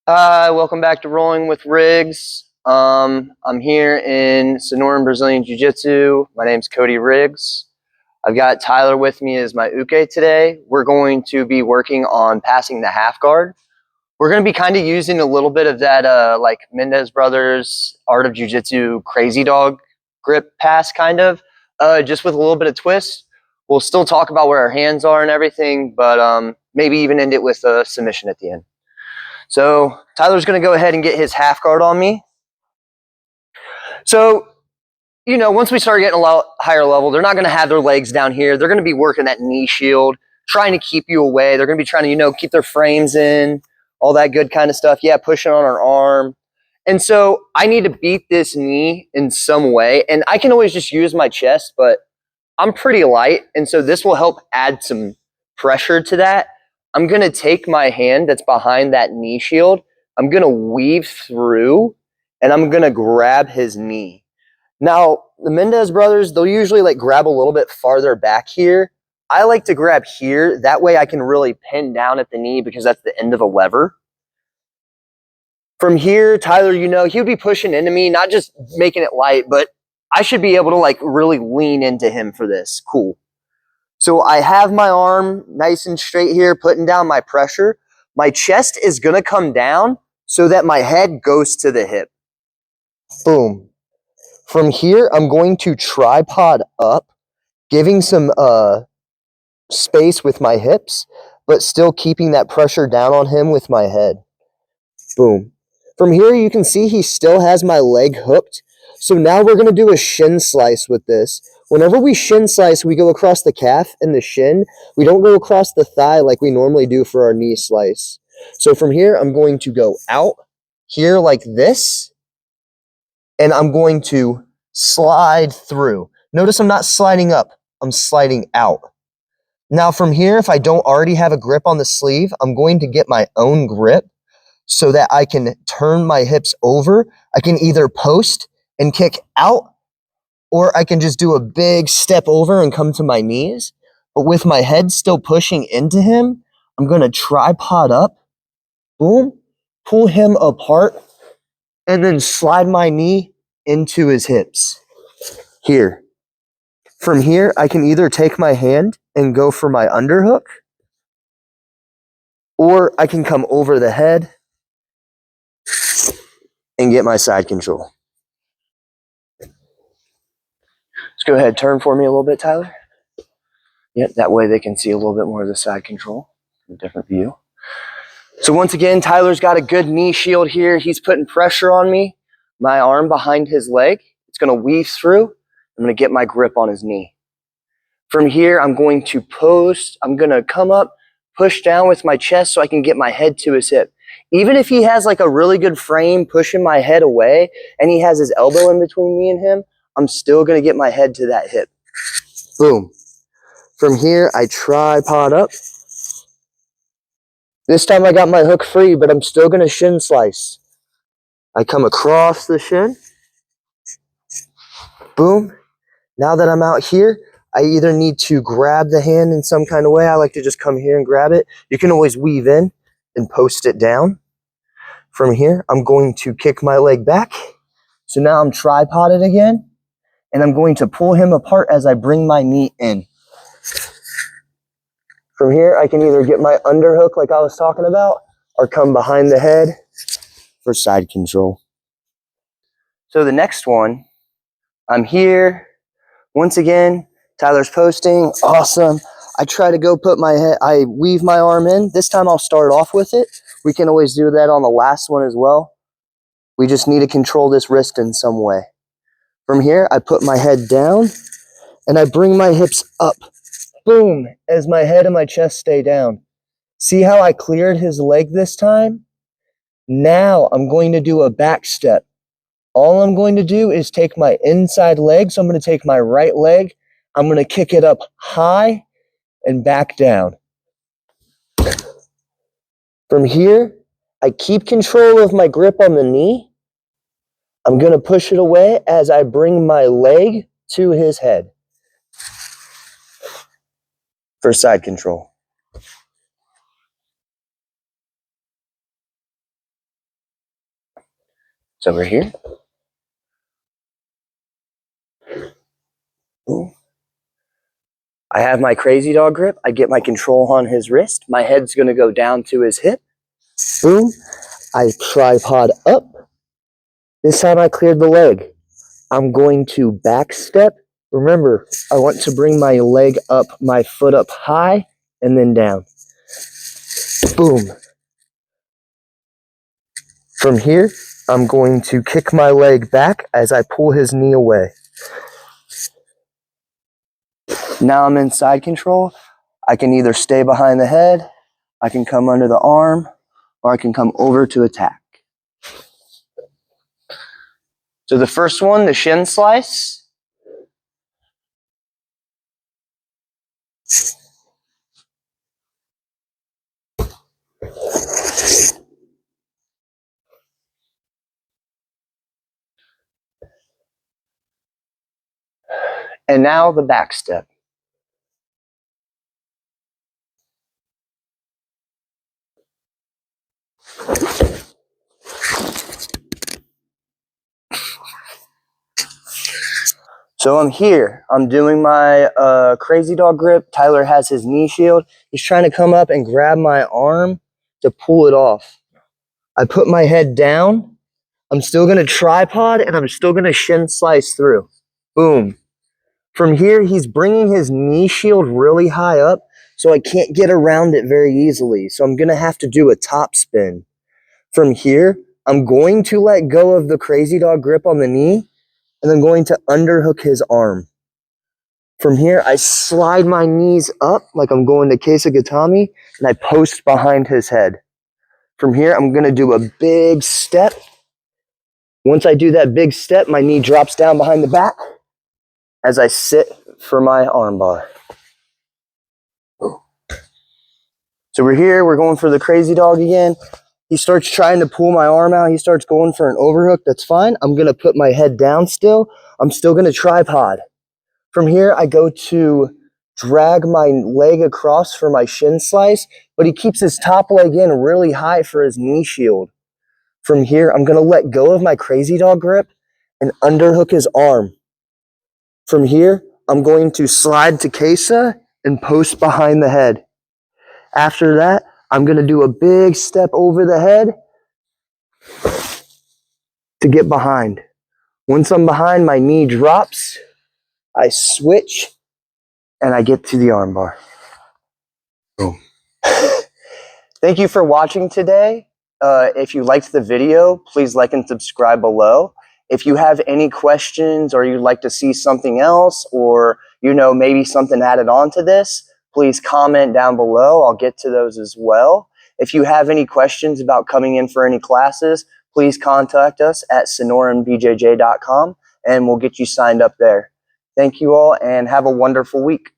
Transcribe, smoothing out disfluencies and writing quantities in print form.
Hi, welcome back to Rolling with Riggs. I'm here in Sonoran Brazilian Jiu-Jitsu. My name's Cody Riggs. I've got Tyler with me as my uke today. We're going to be working on passing the half guard. We're going to be kind of using a little bit of that like Mendes Brothers Art of Jiu-Jitsu crazy dog grip pass kind of, just with a little bit of twist. We'll still talk about where our hands are and everything, but maybe even end it with a submission at the end. So Tyler's going to go ahead and get his half guard on me. So, once we start getting a lot higher level, they're not going to have their legs down here. They're going to be working that knee shield, trying to keep you away. They're going to be trying to, keep their frames in, all that good kind of stuff. Yeah, pushing on our arm. And so I need to beat this knee in some way. And I can always just use my chest, but I'm pretty light. And so this will help add some pressure to that. I'm going to take my hand that's behind that knee shield. I'm going to weave through and I'm going to grab his knee. Now, the Mendes brothers, they'll usually grab a little bit farther back here. I like to grab here. That way I can really pin down at the knee because that's the end of a lever. From here, Tyler, he would be pushing into me, not just making it light, but I should be able to really lean into him for this. Cool. So I have my arm nice and straight here, putting down my pressure. My chest is going to come down so that my head goes to the hip. Boom. From here, I'm going to tripod up, giving some space with my hips, but still keeping that pressure down on him with my head. Boom. From here, you can see he still has my leg hooked. So now we're going to do a shin slice with this. Whenever we shin slice, we go across the calf and the shin. We don't go across the thigh like we normally do for our knee slice. So from here, I'm going to go out here like this, and I'm going to slide through. Notice I'm not sliding up. I'm sliding out. Now from here, if I don't already have a grip on the sleeve, I'm going to get my own grip so that I can turn my hips over. I can either post and kick out, or I can just do a big step over and come to my knees. But with my head still pushing into him, I'm going to tripod up, boom, pull him apart, and then slide my knee into his hips. Here. From here, I can either take my hand and go for my underhook, or I can come over the head and get my side control. Let's go ahead, turn for me a little bit, Tyler. Yep, that way they can see a little bit more of the side control, a different view. So once again, Tyler's got a good knee shield here. He's putting pressure on me. My arm behind his leg. It's going to weave through. I'm going to get my grip on his knee. From here, I'm going to post. I'm going to come up, push down with my chest so I can get my head to his hip. Even if he has a really good frame pushing my head away and he has his elbow in between me and him, I'm still going to get my head to that hip. Boom. From here, I tripod up. This time I got my hook free, but I'm still going to shin slice. I come across the shin. Boom. Now that I'm out here, I either need to grab the hand in some kind of way. I like to just come here and grab it. You can always weave in and post it down. From here, I'm going to kick my leg back. So now I'm tripoded again, and I'm going to pull him apart as I bring my knee in. From here, I can either get my underhook like I was talking about, or come behind the head for side control. So the next one, I'm here. Once again, Tyler's posting. Awesome. I try to go put my head, I weave my arm in. This time I'll start off with it. We can always do that on the last one as well. We just need to control this wrist in some way. From here, I put my head down and I bring my hips up. Boom, as my head and my chest stay down. See how I cleared his leg this time? Now I'm going to do a back step. All I'm going to do is take my inside leg. So I'm going to take my right leg. I'm going to kick it up high and back down. From here, I keep control of my grip on the knee. I'm going to push it away as I bring my leg to his head for side control. It's over here. Ooh. I have my crazy dog grip. I get my control on his wrist. My head's going to go down to his hip. Boom. I tripod up. This time I cleared the leg. I'm going to back step. Remember, I want to bring my leg up, my foot up high, and then down. Boom. From here, I'm going to kick my leg back as I pull his knee away. Now I'm in side control. I can either stay behind the head, I can come under the arm, or I can come over to attack. So the first one, the shin slice. And now the back step. So I'm here. I'm doing my crazy dog grip. Tyler has his knee shield. He's trying to come up and grab my arm to pull it off. I put my head down. I'm still going to tripod, and I'm still going to shin slice through. Boom. From here, he's bringing his knee shield really high up, so I can't get around it very easily. So I'm going to have to do a top spin. From here, I'm going to let go of the crazy dog grip on the knee, and then going to underhook his arm. From here, I slide my knees up like I'm going to Kesagatami, and I post behind his head. From here, I'm going to do a big step. Once I do that big step, my knee drops down behind the back as I sit for my arm bar. So we're here, we're going for the crazy dog again. He starts trying to pull my arm out. He starts going for an overhook. That's fine. I'm going to put my head down still. I'm still going to tripod. From here, I go to drag my leg across for my shin slice, but he keeps his top leg in really high for his knee shield. From here, I'm going to let go of my crazy dog grip and underhook his arm. From here, I'm going to slide to Kesa and post behind the head. After that, I'm going to do a big step over the head to get behind. Once I'm behind, my knee drops, I switch, and I get to the armbar. Boom. Thank you for watching today. If you liked the video, please like and subscribe below. If you have any questions or you'd like to see something else, or maybe something added on to this, please comment down below. I'll get to those as well. If you have any questions about coming in for any classes, please contact us at sonoranbjj.com and we'll get you signed up there. Thank you all and have a wonderful week.